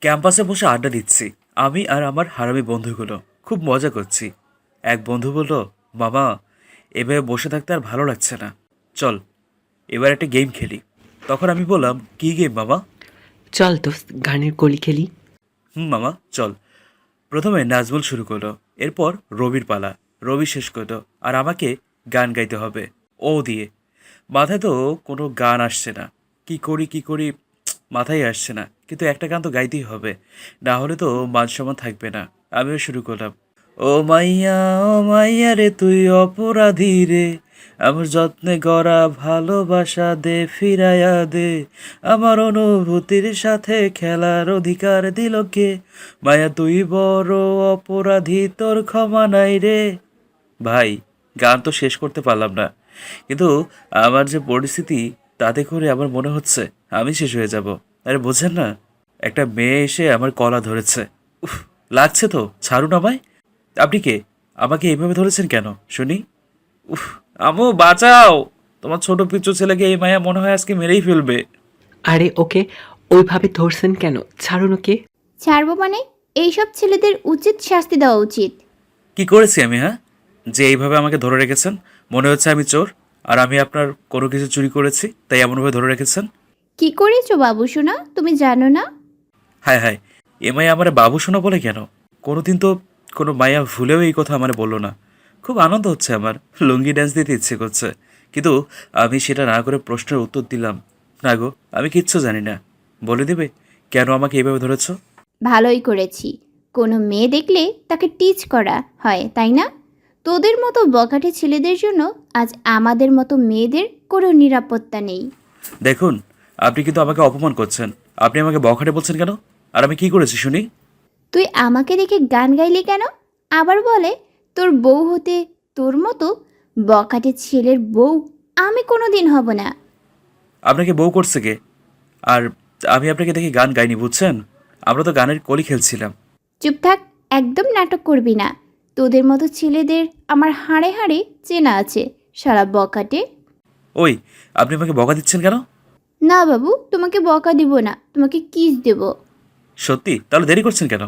ক্যাম্পাসে বসে আড্ডা দিচ্ছি আমি আর আমার হারামি বন্ধুগুলো। খুব মজা করছি। এক বন্ধু বলল, মামা, এভাবে বসে থাকতে আর ভালো লাগছে না, চল এবার একটা গেম খেলি। তখন আমি বললাম, কী গেম মামা? চল দোস্ত গানের কলি খেলি। হুম মামা, চল। প্রথমে নাজমুল শুরু করলো, এরপর রবির পালা। রবি শেষ করলো আর আমাকে গান গাইতে হবে ও দিয়ে। মাথায় তো কোনো গান আসছে না, কি করি মাথায় আসছে না, কিন্তু একটা গান তো গাইতেই হবে, না হলে তো মান সম্মান থাকবে না। আমিও শুরু করলাম, ও মাইয়া, ও মাইয়া রে তুই অপরাধী রে, আমার যত্নে গড়া ভালোবাসা দে ফিরাইয়া দে, আমার অনুভূতির সাথে খেলার অধিকার দিল কে, মায়া তুই বড় অপরাধী, তোর ক্ষমা নাই রে। ভাই, গান তো শেষ করতে পারলাম না, কিন্তু আমার যে পরিস্থিতি, তাতে করে আমার মনে হচ্ছে আমি শেষ হয়ে যাব। আরে বোঝেন না, একটা মেয়ে এসে আমার গলা ধরেছে। উফ, লাগছে তো, ছাড়ুন আমায়। আপনি কে? আমাকে এইভাবে ধরেছেন কেন শুনি? উফ, আমু বাঁচাও, তোমার ছোট পিচ্চু ছেলেকে এই মায়া মনে হয় আজকে মেরেই ফেলবে। আরে ওকে ওইভাবে ধরছেন কেন? ছাড়ুন ওকে। ছাড়বো মানে? এইসব ছেলেদের উচিত শাস্তি দেওয়া উচিত। কি করেছি আমি, হ্যাঁ, যে এইভাবে আমাকে ধরে রেখেছেন? মনে হচ্ছে আমি চোর, আর আমি আপনার কোনো কিছু চুরি করেছি, তাই এমনভাবে ধরে রেখেছেন। কি করেছো বাবু সোনা, তুমি জানো না? হায় হায়, এ মায়া আমার বাবু শোনা বলে কেন? কোনোদিন তো কোনো মায়া ভুলেও এই কথা আমার বললো না। খুব আনন্দ হচ্ছে আমার, লুঙ্গি ড্যান্স দিতে ইচ্ছে করছে, কিন্তু আমি সেটা না করে প্রশ্নের উত্তর দিলাম, না গো, আমি কিচ্ছু জানি না। বলে দেবে কেন আমাকে এইভাবে ধরেছো? ভালোই করেছি। কোনো মেয়ে দেখলে তাকে টিচ করা হয়, তাই না? তোদের মতো বখাটে ছেলেদের জন্য আজ আমাদের মতো মেয়েদের কোনো নিরাপত্তা নেই। দেখুন, আপনি কিন্তু আমাকে অপমান করছেন। আপনি আমাকে বখাটে বলছেন কেন? আর আমি কি করেছি শুনি? তুই আমাকে দেখে গান গাইলি কেন? আবার বলে তোর বউ হতে তোর মতো বখাটে ছেলের বউ আমি কোনো দিন হব না। আপনাকে বউ করছে কে? আর আমি আপনাকে দেখে গান গাইনি, বুঝছেন? আমরা তো গানের কলি খেলছিলাম। চুপ থাক, একদম নাটক করবি না। তোদের মতো ছেলেদের আমার হাড়ে হাড়ে চেনা আছে, সারা বকাটে। ওই, আপনি আমাকে বকা দিচ্ছেন কেন? না বাবু, তোমাকে বকা দিব না, তোমাকে কিস দেব। সত্যি? তাহলে দেরি করছেন কেন?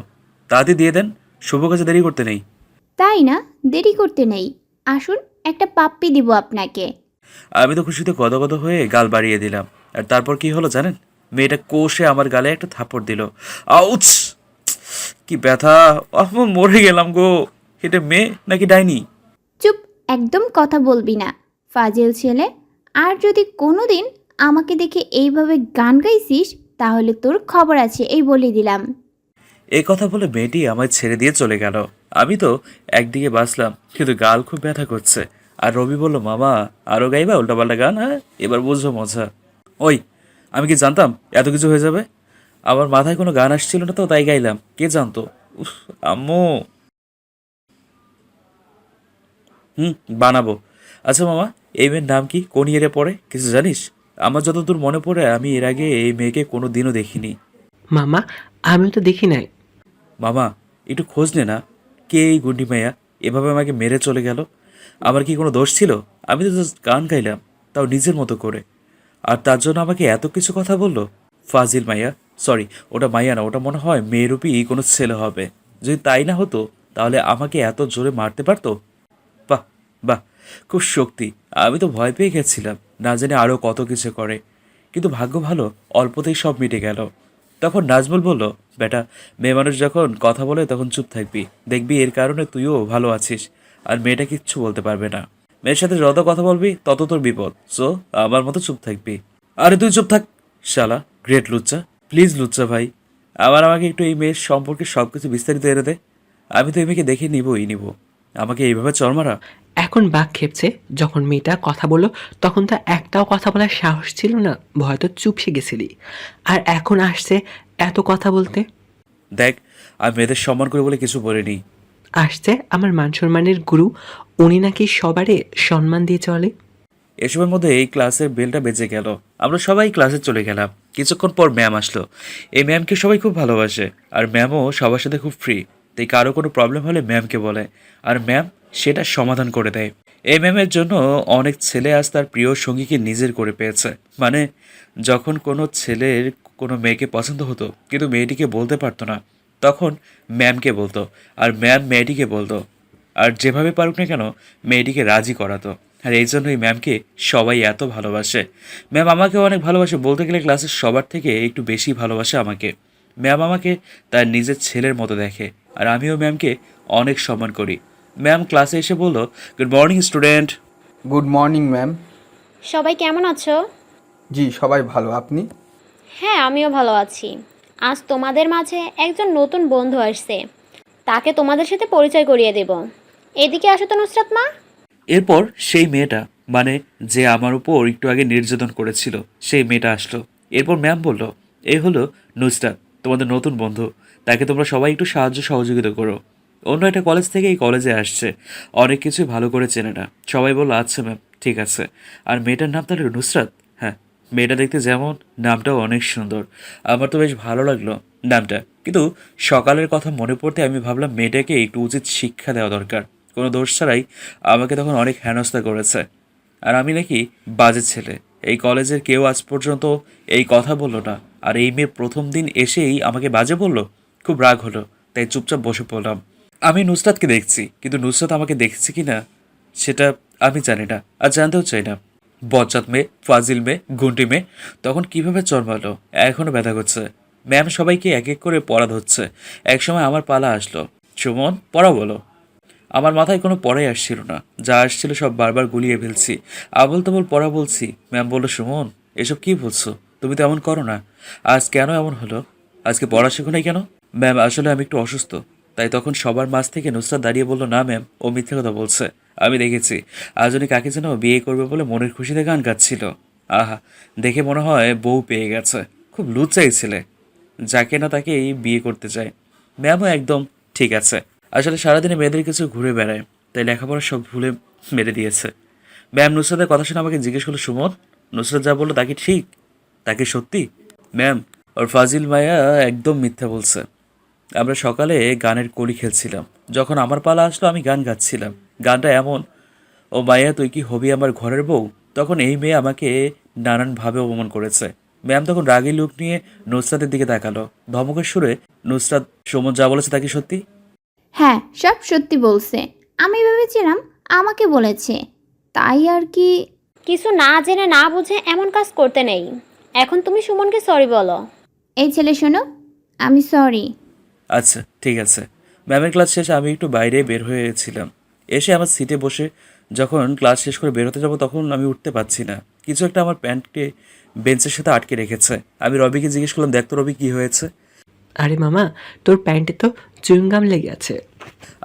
তাড়াতাড়ি দিয়ে দেন, শুভ কাজে দেরি করতে নেই। তাই না? দেরি করতে নেই। আসুন, একটা পাপ্পি দিব আপনাকে। আমি তো খুশিতে গদগদ হয়ে গাল বাড়িয়ে দিলাম। আর তারপর কি হলো জানেন? মেয়েটা কষে আমার গালে একটা থাপ্পড় দিল। আউচ! কি ব্যথা! মরে গেলাম গো। এটা মেয়ে নাকি ডাইনি? চুপ, একদম কথা বলবি না, ফাজিল ছেলে। আর যদি কোনো দিন আমাকে দেখে এইভাবে গান গাইছিস, তাহলে তোর খবর আছে, এই বলে দিলাম। এই কথা বলে মেয়েটি আমায় ছেড়ে দিয়ে চলে গেল। আমি তো একদিকে বাঁচলাম, কিন্তু গাল খুব ব্যথা করছে। আর রবি বলল, মামা, আরো গাইবা উল্টাপাল্টা গান? হ্যাঁ, এবার বুঝবো মজা। ওই, আমি কি জানতাম এত কিছু হয়ে যাবে? আমার মাথায় কোনো গান আসছিল না, তো তাই গাইলাম। কে জানতো? উফ, আম্মু। হুম, বানাবো। আচ্ছা মামা, এই মেয়ের নাম কি? কোন ইয়ারে পড়ে কিছু জানিস? আমার যতদূর মনে পড়ে, আমি এর আগে এই মেয়েকে কোনো দিনও দেখিনি। মামা আমিও তো দেখি নাই। মামা, একটু খোঁজ নে না, কে এই গুন্ডি মাইয়া এভাবে আমাকে মেরে চলে গেল? আমার কি কোনো দোষ ছিল? আমি তো জাস্ট গান গাইলাম, তাও নিজের মতো করে, আর তার জন্য আমাকে এত কিছু কথা বললো। ফাজিল মাইয়া। সরি, ওটা মাইয়া না, ওটা মনে হয় মেয়েরূপী কোনো ছেলে হবে। যদি তাই না হতো, তাহলে আমাকে এত জোরে মারতে পারতো? বাহ, বাহ, খুব শক্তি। আমি তো ভয় পেয়ে গেছিলাম, না জানি আরও কত কিছু করে, কিন্তু ভাগ্য ভালো, অল্পতেই সব মিটে গেল। তখন নাজমুল বলল, বেটা, মেয়ে মানুষ যখন কথা বলে তখন চুপ থাকবি, দেখবি এর কারণে তুইও ভালো আছিস, আর মেয়েটা কিচ্ছু বলতে পারবে না। মেয়ের সাথে যত কথা বলবি তত তোর বিপদ, সো আমার মতো চুপ থাকবি। আরে তুই চুপ থাক, শালা গ্রেট লুচ্চা। প্লিজ লুচ্চা ভাই, আমাকে একটু এই মেয়ের সম্পর্কে সব কিছু বিস্তারিত এনে দে। আমি তো এই মেয়েকে দেখে নিব। আমাকে এইভাবে চর মারা? এখন বাঘ খেপছে। যখন মেয়েটা কথা বললো তখন তো একটাও কথা বলার সাহস ছিল না, ভয় তো চুপসে গেছিলি। আর এখন আসছে এত কথা বলতে। দেখ, আমি মেয়েদের সম্মান করে বলে কিছু বলিনি। আসছে আমার মান সম্মানের গুরু, উনি নাকি সবারে সম্মান দিয়ে চলে। এসবের মধ্যে এই ক্লাসের বেলটা বেজে গেল। আমরা সবাই ক্লাসে চলে গেলাম। কিছুক্ষণ পর ম্যাম আসলো। এই ম্যামকে সবাই খুব ভালোবাসে, আর ম্যামও সবার সাথে খুব ফ্রি, তাই কারো কোনো প্রবলেম হলে ম্যামকে বলে, আর ম্যাম সেটা সমাধান করে দেয়। এই ম্যামের জন্য অনেক ছেলে আজ তার প্রিয় সঙ্গীকে নিজের করে পেয়েছে। মানে, যখন কোনো ছেলের কোনো মেয়েকে পছন্দ হতো কিন্তু মেয়েটিকে বলতে পারতো না, তখন ম্যামকে বলতো, আর ম্যাম মেয়েটিকে বলতো, আর যেভাবে পারুক না কেন মেয়েটিকে রাজি করাতো। আর এই জন্যই ম্যামকে সবাই এত ভালোবাসে। ম্যাম আমাকে অনেক ভালোবাসে, বলতে গেলে ক্লাসের সবার থেকে একটু বেশি ভালোবাসে আমাকে। ম্যাম আমাকে তার নিজের ছেলের মতো দেখে, আর আমিও ম্যামকে অনেক সম্মান করি। ম্যাম ক্লাসে এসে বলল, good morning student. Good morning ma'am. সবাই কেমন আছো? জি সবাই ভালো, আপনি? হ্যাঁ, আমিও ভালো আছি। আজ তোমাদের মাঝে একজন নতুন বন্ধু আসছে, তাকে তোমাদের সাথে পরিচয় করিয়ে দেব। এদিকে আসো তো নুসরাত মা। এরপর সেই মেয়েটা, মানে যে আমার উপর একটু আগে নির্যাতন করেছিল, সেই মেয়েটা আসলো। এরপর ম্যাম বলল, এই হলো নুসরাত, তোমাদের নতুন বন্ধু। তাকে তোমরা সবাই একটু সাহায্য সহযোগিতা করো। অন্য একটা কলেজ থেকে এই কলেজে আসছে, অনেক কিছুই ভালো করে চেনে না। সবাই বললো আচ্ছা ম্যাম, ঠিক আছে। আর মেয়েটার নাম তাহলে নুসরাত? হ্যাঁ, মেয়েটা দেখতে যেমন, নামটাও অনেক সুন্দর। আমার তো বেশ ভালো লাগলো নামটা, কিন্তু সকালের কথা মনে পড়তে আমি ভাবলাম মেয়েটাকে একটু উচিত শিক্ষা দেওয়া দরকার। কোনো দোষ ছাড়াই আমাকে তখন অনেক হেনস্থা করেছে, আর আমি নাকি বাজে ছেলে। এই কলেজের কেউ আজ পর্যন্ত এই কথা বললো না, আর এই মেয়ে প্রথম দিন এসেই আমাকে বাজে বললো। খুব রাগ হলো, তাই চুপচাপ বসে পড়লাম। আমি নুসরাতকে দেখছি, কিন্তু নুসরাত আমাকে দেখছে কি না সেটা আমি জানি না, আর জানতেও চাই না। বজ্জাত মেয়ে, ফাজিল মেয়ে, গুন্ডি মেয়ে, তখন কিভাবে জন্মালো এখনও ব্যথা করছে। ম্যাম সবাইকে এক এক করে পড়া ধরছে। একসময় আমার পালা আসলো, সুমন পড়া বলো। আমার মাথায় কোনো পড়াই আসছিল না, যা আসছিল সব বারবার গুলিয়ে ফেলছি। আবল তাবল পড়া বলছি। ম্যাম বলল, সুমন এসব কি বলছো, তুমি তো এমন করো না। আজ কেন এমন হলো? আজকে পড়া শেখো নাই কেন? ম্যাম আসলে আমি একটু অসুস্থ। তাই তখন সবার মাঝ থেকে নুসরাত দাঁড়িয়ে বলল, না ম্যাম, ও মিথ্যে কথা বলছে। আমি দেখেছি আজ উনি কাকে যেন বিয়ে করবে বলে মনের খুশিতে গান গাচ্ছিল। আহা, দেখে মনে হয় বউ পেয়ে গেছে। খুব লুচ্চাই ছেলে, যাকে না তাকেই বিয়ে করতে চায়। ম্যামও একদম ঠিক আছে। আসলে সারাদিনে মেয়েদের কিছু ঘুরে বেড়ায়, তাই লেখাপড়া সব ভুলে মেরে দিয়েছে। ম্যাম নুসরাতের কথা শুনে আমাকে জিজ্ঞেস করলো, সুমন নুসরাত যা বললো তা কি ঠিক, তা কি সত্যি? ম্যাম, ওর ফাজিল মায়া একদম মিথ্যা বলছে। আমরা সকালে গানের কলি খেলছিলাম, যখন আমার পালা আসলো আমি গান গাচ্ছিলাম। গানটা এমন, ও মায়া তুই কি হবি আমার ঘরের বউ। তখন এই মেয়ে আমাকে নানানভাবে অপমান করেছে। ম্যাম তখন রাগী লুক নিয়ে নুসরাতের দিকে তাকালো, ধমকের সুরে, নুসরাত, সুমন যা বলেছে তা কি সত্যি? হ্যাঁ, সব সত্যি বলছে। আমি ভেবেছিলাম আমাকে বলেছে, তাই আর কি। কিছু না জেনে না বুঝে এমন কাজ করতে নেই। এখন তুমি সুমনকে সরি বলো। এই ছেলে শোনো, আমি সরি। আচ্ছা ঠিক আছে। ম্যামের ক্লাস শেষে আমি একটু বাইরে বের হয়েছিলাম। এসে আমার সিটে বসে যখন ক্লাস শেষ করে বেরোতে যাব তখন আমি উঠতে পারছি না। কিছু একটা আমার প্যান্টকে বেঞ্চের সাথে আটকে রেখেছে। আমি রবিকে জিজ্ঞেস করলাম, দেখ তো রবি কী হয়েছে। আরে মামা, তোর প্যান্টে তো চুইংগাম লেগে আছে।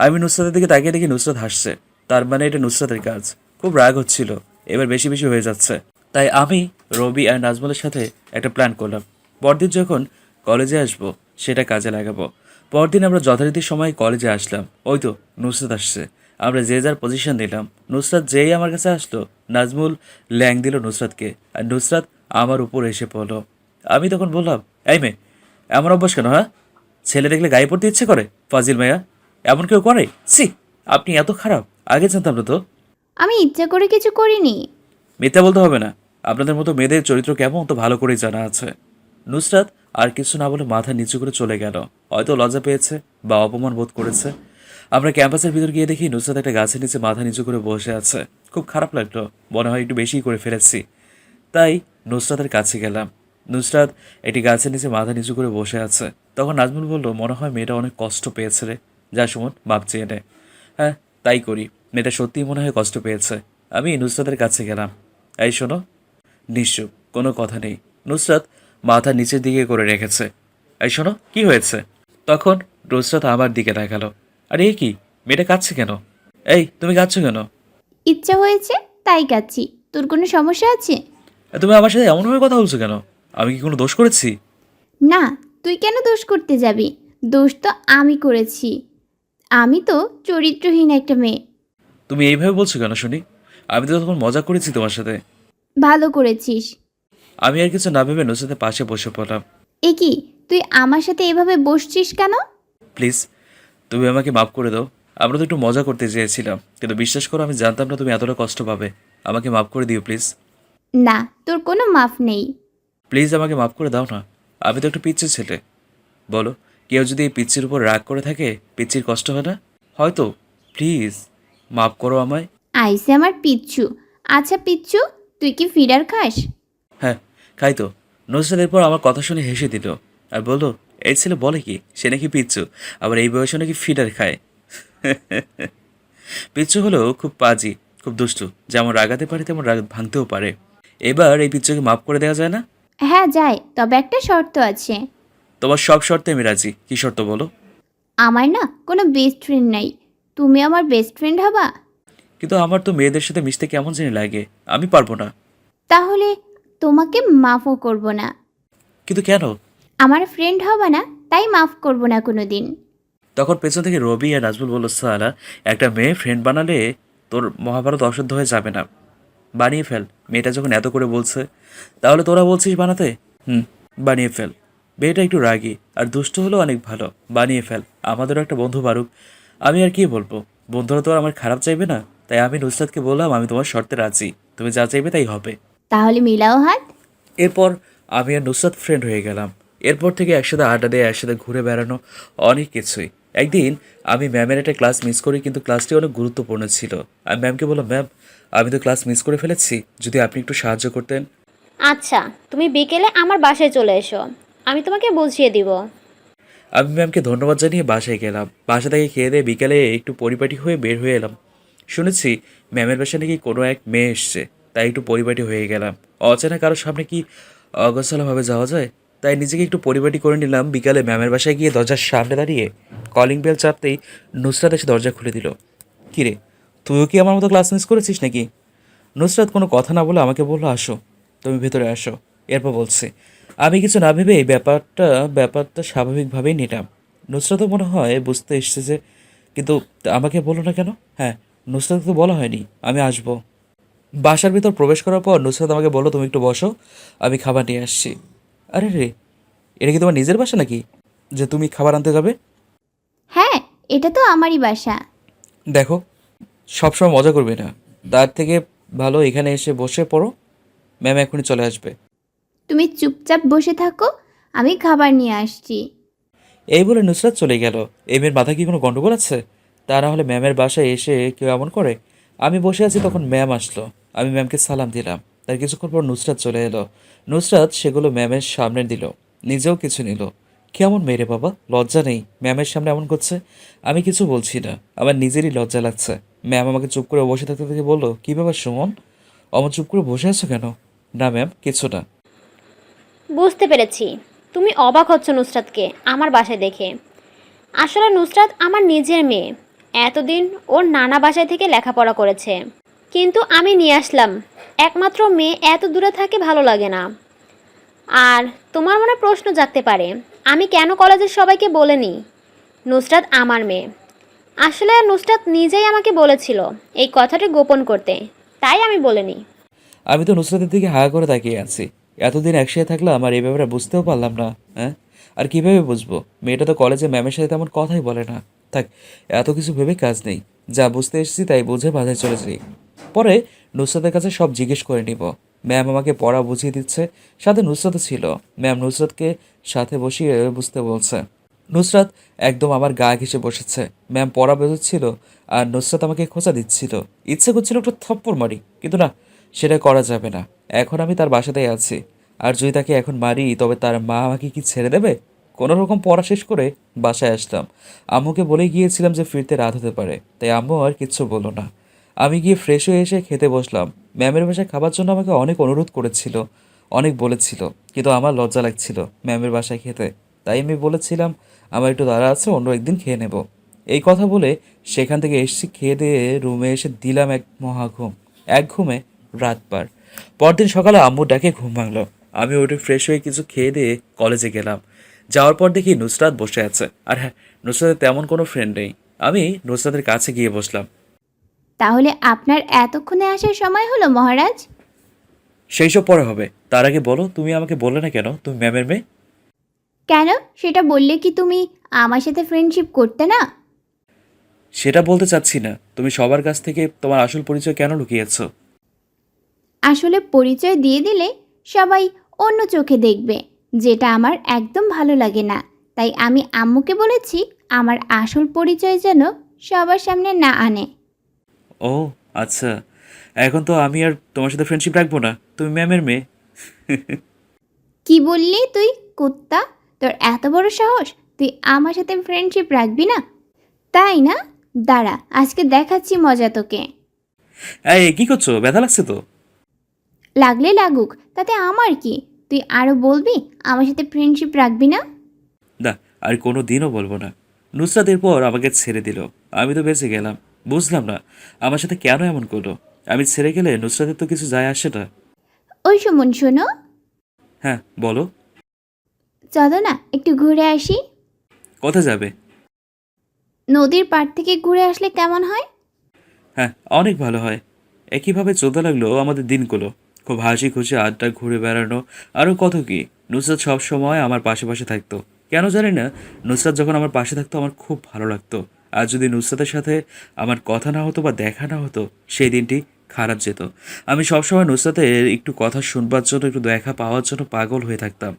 আমি নুসরাতের দিকে তাকিয়ে দেখি নুসরাত হাসছে। তার মানে এটা নুসরাতের কাজ। খুব রাগ হচ্ছিল, এবার বেশি বেশি হয়ে যাচ্ছে। তাই আমি রবি আর নাজমুলের সাথে একটা প্ল্যান করলাম, পরদিন যখন কলেজে আসবো সেটা কাজে লাগাবো। পরদিন আমরা যথারীতি সময় কলেজে আসলাম। ওই তো নুসরাত আসছে। আমরা যে যার পজিশন নিলাম। নুসরাত যেই আমার কাছে আসলো, নাজমুল ল্যাং দিল নুসরাতকে, আর নুসরাত আমার উপর এসে পড়লো। আমি তখন বললাম, এই মেয়ে, এমন অভ্যাস কেন? হ্যাঁ, ছেলে দেখলে গায়ে পড়তে ইচ্ছে করে? ফাজিল মাইয়া, এমন কেউ করে? সি, আপনি এত খারাপ, আগে জানতাম না তো। আমি ইচ্ছা করে কিছু করিনি। মিথ্যা বলতে হবে না, আপনাদের মতো মেয়েদের চরিত্র কেমন তো ভালো করেই জানা আছে। নুসরাত আর কিছু না বলে মাথা নিচু করে চলে গেল। হয়তো লজ্জা পেয়েছে বা অপমান বোধ করেছে। আমরা ক্যাম্পাসের ভিতর গিয়ে দেখি নুসরাত একটা গাছের নিচে মাথা নিচু করে বসে আছে। খুব খারাপ লাগলো, মনে হয় একটু বেশি করে ফেলেছি। তাই নুসরাতের কাছে গেলাম। নুসরাত একটি গাছের নিচে মাথা নিচু করে বসে আছে। তখন নাজমুল বলল, মনে হয় মেয়েটা অনেক কষ্ট পেয়েছে রে, যা সুমন মাপ চেয়ে নে। হ্যাঁ তাই করি, মেয়েটা সত্যিই মনে হয় কষ্ট পেয়েছে। আমি নুসরাতের কাছে গেলাম। এই শোনো। নিশ্চুপ, কোনো কথা নেই। নুসরাত মাথা নিচের দিকে করে রেখেছে। এই শোনো, কি হয়েছে? তখন নুসরাত আমার দিকে তাকালো। আরে এ কি, মেয়েটা কাঁদছে কেন? এই তুমি কাঁদছো কেন? ইচ্ছা হয়েছে তাই কাচ্ছি। তোর কোনো সমস্যা আছে? তুমি আমার সাথে এমনভাবে কথা বলছো কেন? আমি কি কোনো দোষ করেছি? না, তুই কেন দোষ করতে যাবি? দোষ তো আমি করেছি। আমি তো চরিত্রহীন একটা মেয়ে। তুমি এইভাবে বলছো কেন শুনি? আমি তো তখন মজা করেছি তোমার সাথে। ভালো করেছিস। আমি আর কিছু না ভেবে নুসরাতের পাশে বসে পড়লাম। এ কি, তুই আমার সাথে এভাবে বসছিস কেন? প্লিজ তুমি আমাকে মাফ করে দাও। আমরা তো একটু মজা করতে চেয়েছিলাম, কিন্তু বিশ্বাস করো আমি জানতাম না তুমি এতটা কষ্ট পাবে। আমাকে মাফ করে দিও প্লিজ। না, তোর কোনো মাফ নেই। প্লিজ আমাকে মাফ করে দাও না। আমি তো একটা পিচ্ছি ছেলে। বলো, কেউ যদি এই পিচ্ছির উপর রাগ করে থাকে, পিচ্ছির কষ্ট হয় না? হয়তো। প্লিজ মাফ করো আমায়। আইসে আমার পিচ্ছু। আচ্ছা পিচ্ছু, তুই কি ফিডার খাস? হ্যাঁ, খাই তো। নুসরাত এরপর আমার কথা শুনে হেসে দিল আর বললো, এই ছেলে বলে কি, সে নাকি পিচ্ছু, আবার এই বয়সে নাকি ফিডার খায়। পিচ্ছু হলো খুব পাজি, খুব দুষ্টু, যেমন রাগাতে পারে তেমন রাগ ভাঙতেও পারে। এবার এই পিচ্ছুকে মাফ করে দেওয়া যায় না? হ্যাঁ যায়, তবে একটা শর্ত আছে। তোমার সব শর্তে আমি রাজি। কি শর্ত বলো? আমার না কোনো বেস্ট ফ্রেন্ড নাই, তুমি আমার বেস্ট ফ্রেন্ড হবা। কিন্তু আমার তো মেয়েদের সাথে মিশতে কেমন জানি লাগে, আমি পারবো না। তাহলে তোমাকে মাফও করব না। কিন্তু কেন? আমার ফ্রেন্ড হবা না, তাই মাফ করব না কোনো দিন। তখন পেছন থেকে রবি আর নাজমুল বলল, সালা, একটা মেয়ে ফ্রেন্ড বানালে তোর মহাভারত অশুদ্ধ হয়ে যাবে না? বানিয়ে ফেল। মেয়েটা যখন এত করে বলছে, তাহলে তোরা বলছিস বানাতে? হুম, বানিয়ে ফেল। মেয়েটা একটু রাগী আর দুষ্ট হলেও অনেক ভালো। বানিয়ে ফেল, আমাদেরও একটা বন্ধু বাড়ুক। আমি আর কি বলবো, বন্ধুরা তো আর আমার খারাপ চাইবে না। তাই আমি নুসরাতকে বললাম, আমি তোমার শর্তে রাজি, তুমি যা চাইবে তাই হবে। তাহলে মিলাও হাত। এরপর আমি আর নুসরাত ফ্রেন্ড হয়ে গেলাম। এরপর থেকে একসাথে আড্ডা দিয়ে একসাথে ঘুরে বেড়ানো, অনেক কিছুই। একদিন আমি ম্যামের একটা ক্লাস মিস করি, কিন্তু ক্লাসটি অনেক গুরুত্বপূর্ণ ছিল। আমি ম্যামকে বললাম, ম্যাম, আমি তো ক্লাস মিস করে ফেলেছি, যদি আপনি একটু সাহায্য করতেন। আচ্ছা, তুমি বিকেলে আমার বাসায় চলে এসো, আমি তোমাকে বুঝিয়ে দিব। আমি ম্যামকে ধন্যবাদ জানিয়ে বাসায় গেলাম। বাসা থেকে খেয়ে দিয়ে বিকালে একটু পরিপাটি হয়ে বের হয়ে এলাম। শুনেছি ম্যামের বাসায় নাকি কোনো এক মেয়ে এসছে, তাই একটু পরিপাটি হয়ে গেলাম। অচেনা কারোর সামনে কি অগোছালোভাবে যাওয়া যায়? তাই নিজেকে একটু পরিপাটি করে নিলাম। বিকালে ম্যামের বাসায় গিয়ে দরজার সামনে দাঁড়িয়ে কলিং বেল চাপতেই নুসরাত এসে দরজা খুলে দিল। কিরে, তুইও কি আমার মতো ক্লাস মিস করেছিস নাকি? নুসরাত কোনো কথা না বলে আমাকে বললো, আসো, তুমি ভেতরে আসো। এরপর বলছে, আমি কিছু না ভেবে এই ব্যাপারটা স্বাভাবিকভাবেই নিলাম। নুসরাতও মনে হয় বুঝতে এসছে যে, কিন্তু আমাকে বললো না কেন? হ্যাঁ, নুসরাত তো বলা হয়নি আমি আসবো। বাসার ভিতর প্রবেশ করার পর নুসরাত আমাকে বললো, তুমি একটু বসো, আমি খাবার নিয়ে আসছি। আরে রে, এটা কি তোমার নিজের বাসা নাকি, যে তুমি খাবার আনতে যাবে? হ্যাঁ, এটা তো আমারই বাসা। দেখো, সবসময় মজা করবে না, তার থেকে ভালো এখানে এসে বসে পড়ো, ম্যাম এখনই চলে আসবে। তুমি চুপচাপ বসে থাকো, আমি খাবার নিয়ে আসছি। এই বলে নুসরাত চলে গেল। এই মেয়ের মাথায় কি কোনো গন্ডগোল আছে? তা না হলে ম্যামের বাসায় এসে কেউ এমন করে? আমি বসে আছি, তখন ম্যাম আসলো। আমি ম্যামকে সালাম দিলাম। তার কিছুক্ষণ পর নুসরাত চলে এলো। নুসরাত সেগুলো ম্যামের সামনে দিল, নিজেও কিছু নিল। কেমন মেয়ে রে বাবা, লজ্জা নেই, ম্যামের সামনে এমন করছে। আমি কিছু বলছি না, আমার নিজেরই লজ্জা লাগছে। ম্যাম আমাকে চুপ করে বসে থাকতে থেকে বললো, কী ব্যাপার সুমন, অমন চুপ করে বসে আছো কেন? না ম্যাম, কিছু না। বুঝতে পেরেছি, তুমি অবাক হচ্ছ নুসরাতকে আমার বাসায় দেখে। আসলে নুসরাত আমার নিজের মেয়ে, এতদিন ওর নানা বাসায় থেকে লেখাপড়া করেছে, কিন্তু আমি নিয়ে আসলাম। একমাত্র মেয়ে এত দূরে থাকে, ভালো লাগে না। আর তোমার মনে প্রশ্ন জাগতে পারে, আমি কেন কলেজের সবাইকে বলিনি নুসরাত আমার মেয়ে। আসলে নুসরাত নিজেই আমাকে বলেছিল এই কথাটি গোপন করতে, তাই আমি বলিনি। আমি তো নুসরাতের দিকে হা করে তাকিয়ে আছি। এতদিন একসাথে থাকলাম আর এই ব্যাপারে বুঝতেও পারলাম না। হ্যাঁ, আর কিভাবে বুঝবো? মেয়েটা তো কলেজে ম্যামের সাথে তেমন কথাই বলে না। থাক, এত কিছু ভেবে কাজ নেই, যা বুঝতে এসেছি তাই বুঝে বাজারে চলে যাই। পরে নুসরাতের কাছে সব জিজ্ঞেস করে নিব। ম্যাম আমাকে পড়া বুঝিয়ে দিচ্ছে, সাথে নুসরাতও ছিল। ম্যাম নুসরাতকে সাথে বসিয়ে বুঝতে বলছে। নুসরাত একদম আমার গা ঘেঁষে বসেছে। ম্যাম পড়া বোঝাচ্ছিল আর নুসরাত আমাকে খোঁচা দিচ্ছিল। ইচ্ছে করছিল একটু থপ্পড় মারি, কিন্তু না, সেটা করা যাবে না। এখন আমি তার বাসাতেই আছি, আর যদি তাকে এখন মারি তবে তার মা আমাকে কি ছেড়ে দেবে? কোনো রকম পড়া শেষ করে বাসায় আসলাম। আম্মুকে বলে গিয়েছিলাম যে ফিরতে রাত হতে পারে, তাই আম্মু আর কিচ্ছু বললো না। আমি গিয়ে ফ্রেশ হয়ে এসে খেতে বসলাম। ম্যামের বাসায় খাবার জন্য আমাকে অনেক অনুরোধ করেছিল, অনেক বলেছিল, কিন্তু আমার লজ্জা লাগছিল ম্যামের বাসায় খেতে। তাই আমি বলেছিলাম, আমার একটু তাড়া আছে, অন্য একদিন খেয়ে নেব। এই কথা বলে সেখান থেকে এসেছি, খেয়ে দিয়ে রুমে এসে দিলাম এক মহাঘুম। এক ঘুমে রাত পার। পরদিন সকালে আম্মুর ডাকে ঘুম ভাঙলো। আমি উঠে ফ্রেশ হয়ে কিছু খেয়ে দিয়ে কলেজে গেলাম। যাওয়ার পর দেখি নুসরাত বসে আছে। আর হ্যাঁ, নুসরাতের তেমন কোনো ফ্রেন্ড নেই। আমি নুসরাতের কাছে গিয়ে বসলাম। তাহলে আপনার এতক্ষণে আসার সময় হলো মহারাজ? সেই সব পরে হবে, তার আগে বলো, তুমি আমাকে বললে না কেন তুমি ম্যামের মেয়ে? কেন, সেটা বললে কি তুমি আমার সাথে ফ্রেন্ডশিপ করতে না? সেটা বলতে চাচ্ছি না। তুমি সবার কাছ থেকে তোমার আসল পরিচয় কেন লুকিয়েছো? আসলে পরিচয় দিয়ে দিলে সবাই অন্য চোখে দেখবে। যেটা আমার একদম ভালো লাগে না। তাই আমি আম্মুকে বলেছি আমার আসল পরিচয় যেন সবার সামনে না আনে। ও আচ্ছা, এখন তো আমি আর তোমার সাথে ফ্রেন্ডশিপ রাখবো না, তুমি ম্যামের মেয়ে। কি বললি তুই কুত্তা? তোর এত বড় সাহস, তুই আমার সাথে ফ্রেন্ডশিপ রাখবি না, তাই না? দাঁড়া, আজকে দেখাচ্ছি মজা তোকে। এই কি করছো, ব্যথা লাগছে তো? লাগলে লাগুক, তাতে আমার কি? তুই আরও বলবি আমার সাথে ফ্রেন্ডশিপ রাখবি না? না, আর কোনো দিনও বলবো না। নুসরাত এরপর আমাকে ছেড়ে দিল। আমি তো বেঁচে গেলাম। বুঝলাম না আমার সাথে কেন এমন করলো। আমি ছেড়ে গেলে নুসরাতের তো কিছু যায় আসে না। ওই সুমন শোনো, হ্যাঁ বলো। চলো না একটু ঘুরে আসি। কোথায় যাবে? নদীর পাড় থেকে ঘুরে আসলে কেমন হয়? হ্যাঁ, অনেক ভালো হয়। একইভাবে চলতে লাগলো আমাদের দিনগুলো। খুব হাসি খুশি আড্ডা, ঘুরে বেড়ানো, আরও কত কি। নুসরাত সব সময় আমার পাশে পাশে থাকতো। কেন জানি না, নুসরাত যখন আমার পাশে থাকতো আমার খুব ভালো লাগতো। আর যদি নুসরাতের সাথে আমার কথা না হতো বা দেখা না হতো, সেই দিনটি খারাপ যেত। আমি সবসময় নুসরাতের একটু কথা শুনবার জন্য, একটু দেখা পাওয়ার জন্য পাগল হয়ে থাকতাম।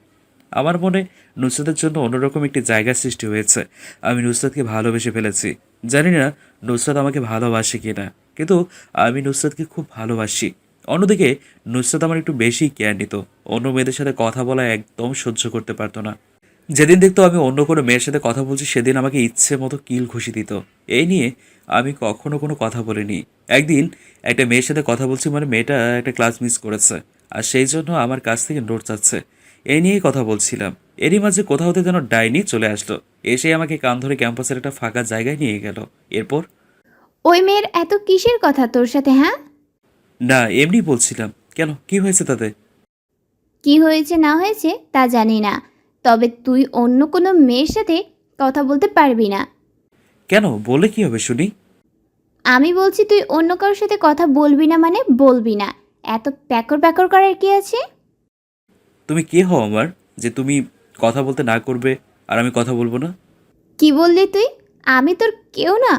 আমার মনে নুসরাতের জন্য অন্যরকম একটি জায়গা সৃষ্টি হয়েছে। আমি নুসরাতকে ভালোবেসে ফেলেছি। জানি না নুসরাত আমাকে ভালোবাসে কিনা, কিন্তু আমি নুসরাতকে খুব ভালোবাসি। অন্যদিকে নুসরাত আমার একটু বেশি কেয়ার নিত। অন্য মেয়েদের সাথে কথা বলা একদম সহ্য করতে পারতো না। যেদিন দেখতো আমি অন্য কোনো মেয়ের সাথে কথা বলছি, সেদিন আমাকে ইচ্ছে মতো কিল ঘুষি দিত। এই নিয়ে আমি কখনো কোনো কথা বলিনি। একদিন একটা মেয়ের সাথে কথা বলছি, মানে মেয়েটা একটা ক্লাস মিস করেছে, আর সেই জন্য আমার কাছ থেকে নোট চাচ্ছে। এই নিয়েই কথা বলছিলাম। এরই মাঝে কোথাও থেকে যেন ডাইনি চলে আসলো। এসে আমাকে কান ধরে ক্যাম্পাসের একটা ফাঁকা জায়গায় নিয়ে গেল। এরপর ওই মেয়ের এত কিসের কথা তোর সাথে, হ্যাঁ? না, এমনি বলছিলাম। কেন, কি হয়েছে তাতে? কি হয়েছে না হয়েছে তা জানি না, তবে তুই অন্য কোনো মেয়ের সাথে কথা বলতে পারবি না। কেন, বলে কি হবে শুনি? আমি বলছি তুই অন্য কারোর সাথে কথা বলবি না, মানে বলবি না। এত প্যাকর প্যাকর করার কি আছে? তুমি কে হও আমার, যে তুমি কথা বলতে না করবে আর আমি কথা বলবো না? কি বললি তুই? আমি তোর কেউ না?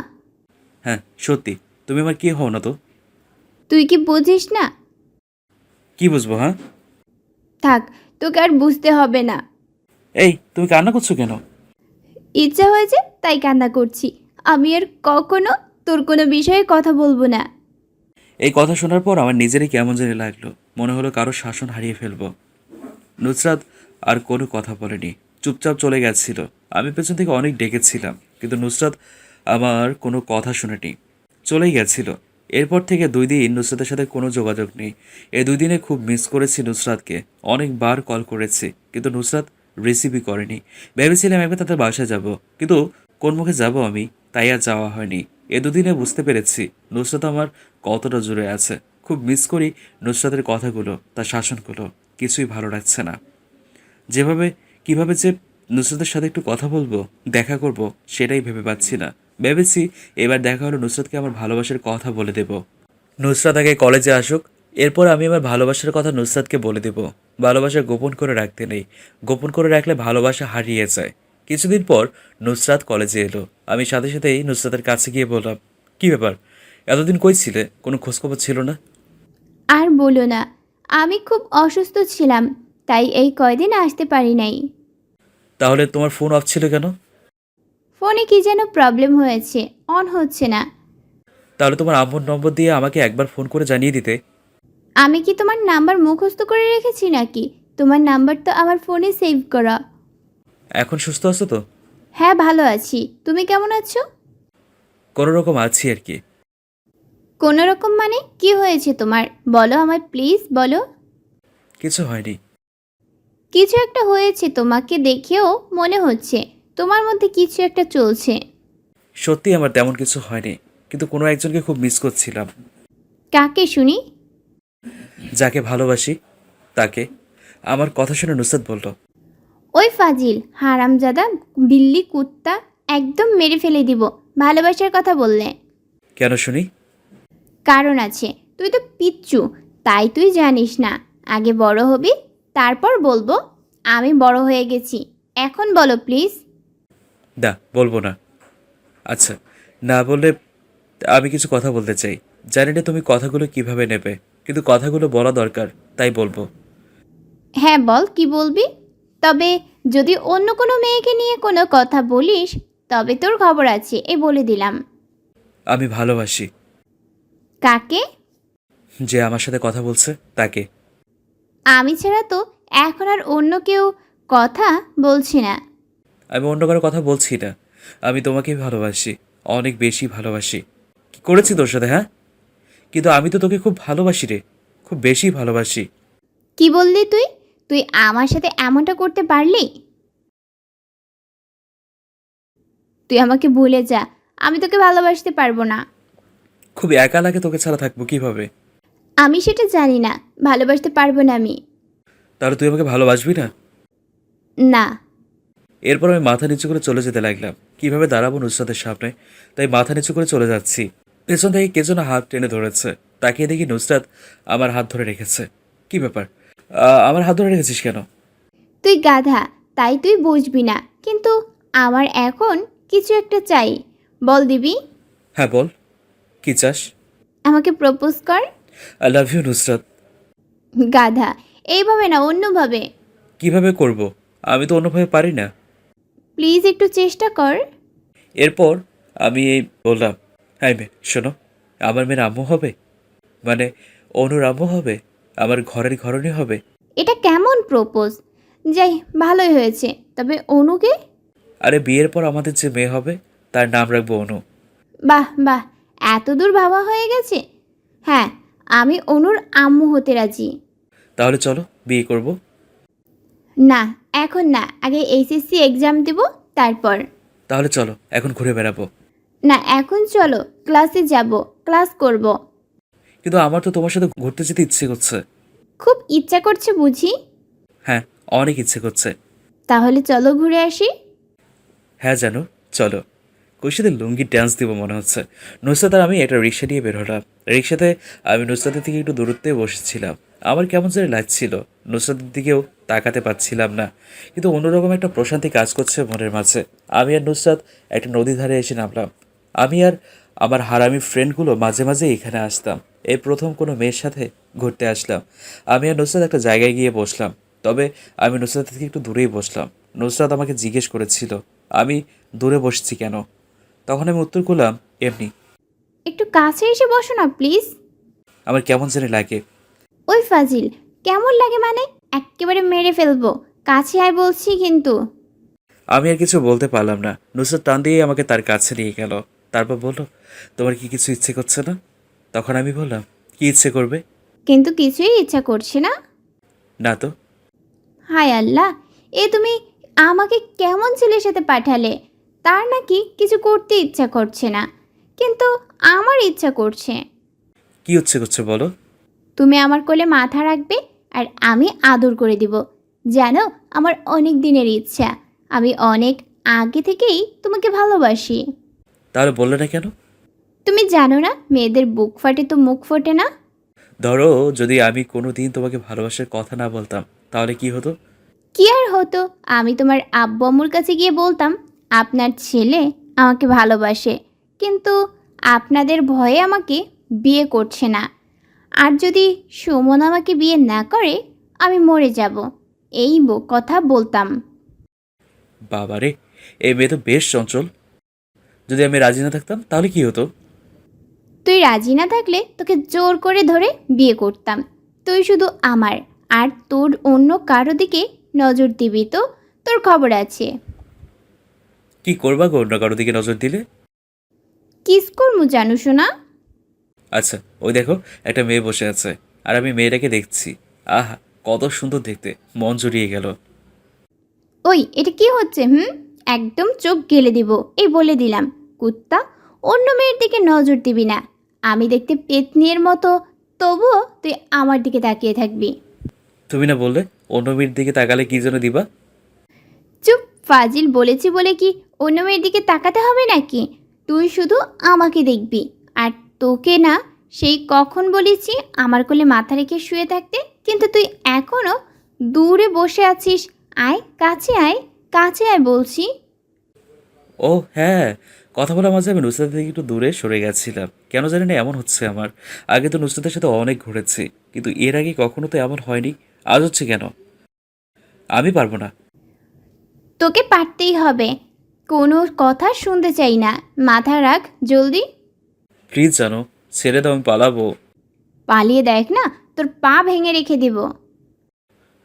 হ্যাঁ সত্যি, তুমি আমার কে হও না তো? তুই কি বুঝিস না? কি বুঝবো? হ্যাঁ, থাক, তোকে আর বুঝতে হবে না। এই তুমি কান্না করছো কেন? ইচ্ছা হয়েছে তাই কান্না করছি। আমি আর কখনো তোর কোনো বিষয়ে কথা বলবো না। এই কথা শোনার পর আমার নিজেরই কেমন জানি লাগলো। মনে হলো কারো শাসন হারিয়ে ফেলবো। নুসরাত আর কোনো কথা বলেনি, চুপচাপ চলে গেছিল। আমি পেছন থেকে অনেক ডেকেছিলাম, কিন্তু নুসরাত আমার কোনো কথা শুনেনি, চলেই গেছিল। এরপর থেকে 2 দিন নুসরাতের সাথে কোনো যোগাযোগ নেই। এই 2 দিনে খুব মিস করেছি নুসরাতকে। অনেকবার কল করেছি, কিন্তু নুসরাত রিসিভই করেনি। ভেবেছিলাম একবার তাদের বাসায় যাব, কিন্তু কোন মুখে যাব আমি, তাই আর যাওয়া হয়নি। এ 2 দিনে বুঝতে পেরেছি নুসরাত আমার কতটা জুড়ে আছে। খুব মিস করি নুসরাতের কথাগুলো, তার শাসনগুলো। কিছুই ভালো লাগছে না। যেভাবে কিভাবে যে নুসরাতের সাথে একটু কথা বলবো, দেখা করব, সেটাই ভেবে পাচ্ছি না। ভেবেছি এবার দেখা হলো নুসরাতকে আমার ভালোবাসার কথা বলে দেব। নুসরাত আগে কলেজে আসুক, এরপর আমি আমার ভালোবাসার কথা নুসরাতকে বলে দেব। ভালোবাসা গোপন করে রাখতে নেই, গোপন করে রাখলে ভালোবাসা হারিয়ে যায়। কিছুদিন পর নুসরাত কলেজে এলো। আমি সাথে সাথেই নুসরাতের কাছে গিয়ে বললাম, কি ব্যাপার, এতদিন কই ছিলে, কোনো খোঁজখবর ছিল না? আর বলো না, আমি খুব অসুস্থ ছিলাম, তাই এই কয়দিন আসতে পারি নাই। তাহলে তোমার ফোন অফ ছিল কেন? ফোনে কি যেন প্রবলেম হয়েছে, অন হচ্ছে না। তাহলে তোমার আম্মুর নম্বর দিয়ে আমাকে একবার ফোন করে জানিয়ে দিতে। আমি কি তোমার নাম্বার মুখস্থ করে রেখেছি নাকি? তোমার নাম্বার তো আমার ফোনে সেভ করা। এখন সুস্থ আছো তো? হ্যাঁ ভালো আছি, তুমি কেমন আছো? কোনো রকম আছি আর কি। কোনো রকম মানে কি হয়েছে তোমার? বলো আমায় প্লিজ, বলো। কিছু হয়নি। কিছু একটা হয়েছে, তোমাকে দেখেও মনে হচ্ছে তোমার মধ্যে কিছু একটা চলছে। সত্যি আমার তেমন কিছু হয়নি, কিন্তু কোনো একজনকে খুব মিস করছিলাম। কাকে শুনি? যাকে ভালোবাসি তাকে। আমার কথা শুনে নুসরাত বলল, ওই ফাজিল হারামজাদা বিল্লি কুত্তা, একদম মেরে ফেলে দিব ভালোবাসার কথা বললে। কেন শুনি? কারণ আছে, তুই তো পিচ্চু, তাই তুই জানিস না। আগে বড় হবি, তারপর বলবো আমি বড় হয়ে গেছি। এখন বলো প্লিজ। না, বলবো না। আচ্ছা, না বললে আমি কিছু কথা বলতে চাই। জানি না তুমি কথাগুলো কিভাবে নেবে, কিন্তু কথাগুলো বলা দরকার, তাই বলবো। হ্যাঁ বল, কি বলবি? তবে যদি অন্য কোনো মেয়েকে নিয়ে কোনো কথা বলিস তবে তোর খবর আছে, এই বলে দিলাম। আমি ভালোবাসি। কাকে? যে আমার সাথে কথা বলছে তাকে। আমি ছাড়া তো এখন আর অন্য কেউ কথা বলছি না। আমি অন্য কারো কথা বলছি না, আমি তোমাকেই ভালোবাসি, অনেক বেশি ভালোবাসি। কি করেছি তোর সাথে, হ্যাঁ? কিন্তু আমি তো তোকে খুব ভালোবাসি রে, খুব বেশি ভালোবাসি। কি বললি তুই? তুই আমার সাথে এমনটা করতে পারলি? তুই আমাকে ভুলে যা, আমি তোকে ভালোবাসতে পারবো না। খুব একা লাগে তোকে ছাড়া থাকবো কিভাবে? আমি সেটা জানি না, ভালোবাসতে পারবো না আমি। তাহলে তুই আমাকে ভালোবাসবি না? না। এরপর আমি মাথা নিচু করে চলে যেতে লাগলাম। কিভাবে দাঁড়াবো নুসরাতের সামনে, তাই মাথা নিচু করে চলে যাচ্ছি। পেছন থেকে কে যেন হাত টেনে ধরেছে। তাকিয়ে দেখি নুসরাত আমার হাত ধরে রেখেছে। কি ব্যাপার, আমার হাত ধরে রেখেছিস কেন? তুই গাধা, তাই তুই বুঝবি না, কিন্তু আমার এখন কিছু একটা চাই। বল দিবি? হ্যাঁ বল, কি চাস? আমাকে প্রপোজ কর। I love you Nusrat. গাধা, এইভাবে না, অন্যভাবে। কিভাবে করব? আমি তো অন্যভাবে পারি না। প্লিজ একটু চেষ্টা কর। এরপর আমি এই বললাম, হ্যাঁ মেয়ে শোনো, আমার মেয়ের আম্মু হবে, মানে অনুর আম্মু হবে, আমার ঘরের ঘরণী হবে। এটা কেমন প্রপোজ? যাই, ভালোই হয়েছে, তবে অনুকে? আরে বিয়ের পর আমাদের যে মেয়ে হবে তার নাম রাখবো অনু। বাহ বাহ, এত দূর ভাবা হয়ে গেছে। হ্যাঁ, আমি অনুর আম্মু হতে রাজি। তাহলে চলো বিয়ে করব। না, এখন না, আগে এইচএসসি এক্সাম দেব তারপর। তাহলে চলো এখন ঘুরে বেড়াবো। না, এখন চলো, ক্লাসে যাব, ক্লাস করব। কিন্তু আমার তো তোমার সাথে ঘুরতে যেতে ইচ্ছে করছে। খুব ইচ্ছা করছে বুঝি? হ্যাঁ, অনেক ইচ্ছে করছে। তাহলে চলো ঘুরে আসি। হ্যাঁ জানো, চলো। খুশিতে লুঙ্গি ডান্স দিব মনে হচ্ছে। নুসরাত আর আমি একটা রিক্সা নিয়ে বের হলাম। রিক্সাতে আমি নুসরাতের থেকে একটু দূরত্বে বসেছিলাম। আমার কেমন যেন লাগছিল, নুসরাতের দিকেও তাকাতে পারছিলাম না, কিন্তু অন্যরকম একটা প্রশান্তি কাজ করছে মনের মাঝে। আমি আর নুসরাত একটা নদী ধারে এসে নামলাম। আমি আর আমার হারামি ফ্রেন্ডগুলো মাঝে মাঝে এখানে আসতাম। এই প্রথম কোনো মেয়ের সাথে ঘুরতে আসলাম। আমি আর নুসরাত একটা জায়গায় গিয়ে বসলাম, তবে আমি নুসরাত থেকে একটু দূরেই বসলাম। নুসরাত আমাকে জিজ্ঞেস করেছিল আমি দূরে বসছি কেন। তখন আমি উত্তর করলাম, এমনি। একটু কাছে এসে বসো না প্লিজ। আমার কেমন জানি লাগে। ওই ফাজিল, কেমন লাগে মানে? একেবারে মেরে ফেলবো, কাছে আয় বলছি কিন্তু। আমি আর কিছু বলতে পারলাম না। নুসরাত টান দিয়ে আমাকে তার কাছে নিয়ে গেল। তারপর বলল, তোমার কি কিছু ইচ্ছে করছে না? তখন আমি বললাম, কি ইচ্ছে করবে? কিন্তু কিছুই ইচ্ছা করছে না। না তো। হায় আল্লাহ, এ তুমি আমাকে কেমন ছেলের সাথে পাঠালে? তার নাকি কিছু করতে ইচ্ছা করছে না, কিন্তু আমার ইচ্ছা করছে। কি ইচ্ছে করছে বলো? তুমি আমার কোলে মাথা রাখবে আর আমি আদর করে দিব। জানো, আমার অনেক দিনের ইচ্ছা। আমি অনেক আগে থেকেই তোমাকে ভালোবাসি। তাহলে বললে না কেন? তুমি জানো না, মেয়েদের বুক ফাটে তো মুখ ফোটে না। ধরো যদি আমি কোনো দিন তোমাকে ভালোবাসার কথা না বলতাম, তাহলে কি হতো? কি আর হতো? আমি তোমার আব্বু আম্মুর কাছে গিয়ে বলতাম আপনার ছেলে আমাকে ভালোবাসে, কিন্তু আপনাদের ভয়ে আমাকে বিয়ে করছে না। আর যদি সুমন আমাকে বিয়ে না করে আমি মরে যাব, এই কথা বলতাম। বাবারে, এই মেয়ে তো বেশ চঞ্চল। যদি আমি রাজি না থাকতাম তাহলে কি হতো? তুই রাজি না থাকলে তোকে জোর করে ধরে বিয়ে করতাম। তুই শুধু আমার, আর তোর অন্য কারো দিকে নজর দিবি তো তোর খবর আছে। কি করবা গো অন্য কারো দিকে নজর দিলে? কিস করমু জানু শোনা। আচ্ছা, ওই দেখো একটা মেয়ে বসে আছে, আর আমি মেয়েটাকে দেখছি। আহা, কত সুন্দর দেখতে, মন জুড়িয়ে গেল। ওই, এটা কি হচ্ছে? একদম চোখ গেলে দিব, এই বলে দিলাম। কুত্তা, অন্য মেয়ের দিকে নজর দিবি না। আমি দেখতে পেতনির মতো, তবুও তুই আমার দিকে তাকিয়ে থাকবি। তুমি না বললে অন্য মেয়ের দিকে তাকালে কি যেন দিবা? চুপ ফাজিল, বলেছি বলে কি অন্য মেয়ের দিকে তাকাতে হবে নাকি? তুই শুধু আমাকে দেখবি, আর তোকে না, সেই কখন বলেছি আমার কোলে মাথা রেখে শুয়ে থাকতে, কিন্তু তুই এখনো দূরে বসে আছিস। আয় কাছে, আয় কাছে আয় বলছি। ও হ্যাঁ, কথা বলার মাঝে আমি নুসরাতের থেকে একটু দূরে সরে গেছিলাম। কেন জানি না এমন হচ্ছে আমার। আগে তো নুসরাতের সাথে অনেক ঘুরেছি, কিন্তু এর আগে কখনো তো এমন হয়নি। আজ হচ্ছে কেন? আমি পারবো না। তোকে পারতেই হবে, কোনো কথা শুনতে চাই না। মাথা রাখ জলদি। প্লিজ জানো, ছেড়ে দাও, আমি পালাবো। পালিয়ে দেখ না, তোর পা ভেঙে রেখে দিব।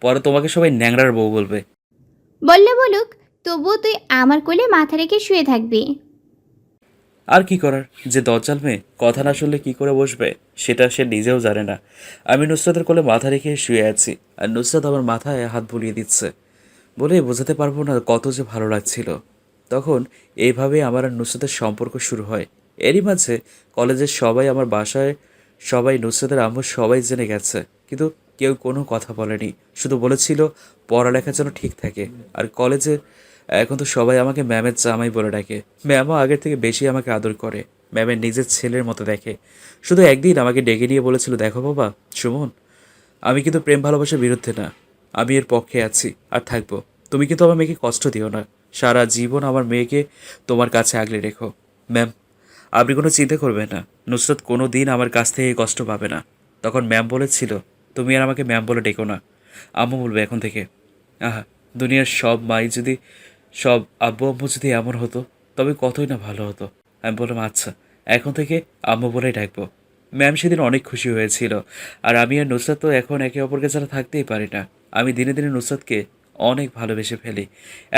পরে তোমাকে সবাই ন্যাংরার বউ বলবে। বললে বলুক, তবুও তুই আমার কোলে মাথা রেখে শুয়ে থাকবি। আর কি করার, যে দজ্জাল মেয়ে কথা না শুনলে কি করে বসবে সেটা সে নিজেও জানে না। আমি নুসরাতের কোলে মাথা রেখে শুয়ে আছি, আর নুসরাত আমার মাথায় হাত বুলিয়ে দিচ্ছে। বলে বোঝাতে পারবো না কত যে ভালো লাগছিল। তখন এইভাবে আমার আর নুসরাতের সম্পর্ক শুরু হয়। এরই মাঝে কলেজের সবাই, আমার বাসায় সবাই, নুসরাতের আম্মু সবাই জেনে গেছে, কিন্তু কেউ কোনো কথা বলেনি। শুধু বলেছিল পড়ালেখা যেন ঠিক থাকে। আর কলেজে এখন তো সবাই আমাকে ম্যামের জামাই বলে ডাকে। ম্যামও আগের থেকে বেশি আমাকে আদর করে, ম্যামের নিজের ছেলের মতো দেখে। শুধু একদিন আমাকে ডেকে নিয়ে বলেছিল, দেখো বাবা সুমন, আমি কিন্তু প্রেম ভালোবাসার বিরুদ্ধে না, আমি এর পক্ষে আছি আর থাকবো। তুমি কিন্তু আমার মেয়েকে কষ্ট দিও না, সারা জীবন আমার মেয়েকে তোমার কাছে আগলে রেখো। ম্যাম, আপনি কোনো চিন্তা করবেন না, নুসরত কোনো দিন আমার কাছ থেকে এই কষ্ট পাবে না। তখন ম্যাম বলেছিল, তুমি আর আমাকে ম্যাম বলে ডেকো না, আম্মু বলবে এখন থেকে। আহা, দুনিয়ার সব মাই যদি, সব আব্বু আম্মু যদি এমন হতো তবে কতই না ভালো হতো। আমি বললাম আচ্ছা, এখন থেকে আম্মু বলেই ডাকবো। ম্যাম সেদিন অনেক খুশি হয়েছিল। আর আমি আর নুসরাত তো এখন একে অপরকে ছাড়া থাকতেই পারি না। আমি দিনে দিনে নুসরাতকে অনেক ভালোবেসে ফেলি।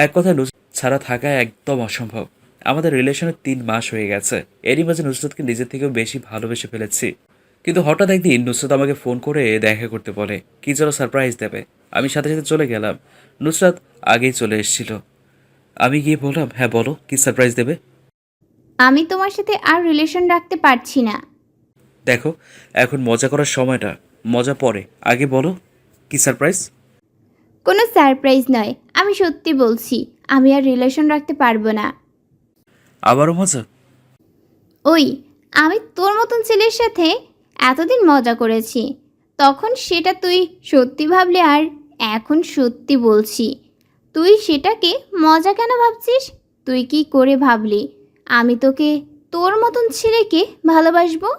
এক কথায় নুসরাত ছাড়া থাকা একদম অসম্ভব। আমাদের রিলেশনের 3 মাস হয়ে গেছে। এরই মাঝে নুসরাতকে নিজের থেকেও বেশি ভালোবেসে ফেলেছি। কিন্তু হঠাৎ একদিন নুসরাত আমাকে ফোন করে দেখা করতে বলে, কি যেন সারপ্রাইজ দেবে। আমি সাথে সাথে চলে গেলাম। নুসরাত আগেই চলে এসেছিল। আমি গিয়ে বললাম, হ্যাঁ বলো, কি সারপ্রাইজ দেবে? আমি তোমার সাথে আর রিলেশন রাখতে পারছি না। দেখো, এখন মজা করার সময়টা, মজা পরে, আগে বলো কি সারপ্রাইজ। কোনো সারপ্রাইজ নয়, আমি সত্যি বলছি, আমি আর রিলেশন রাখতে পারবো না। আবারও মজা? ওই, আমি তোর মতন ছেলের সাথে এতদিন মজা করেছি, তখন সেটা তুই সত্যি ভাবলি, আর এখন সত্যি বলছি। তুই সেটাকে মজা কেন ভাবছিস? তুই কি করে ভাবলি আমি তোকে, তোর মতন ছেলেকে ভালোবাসবো?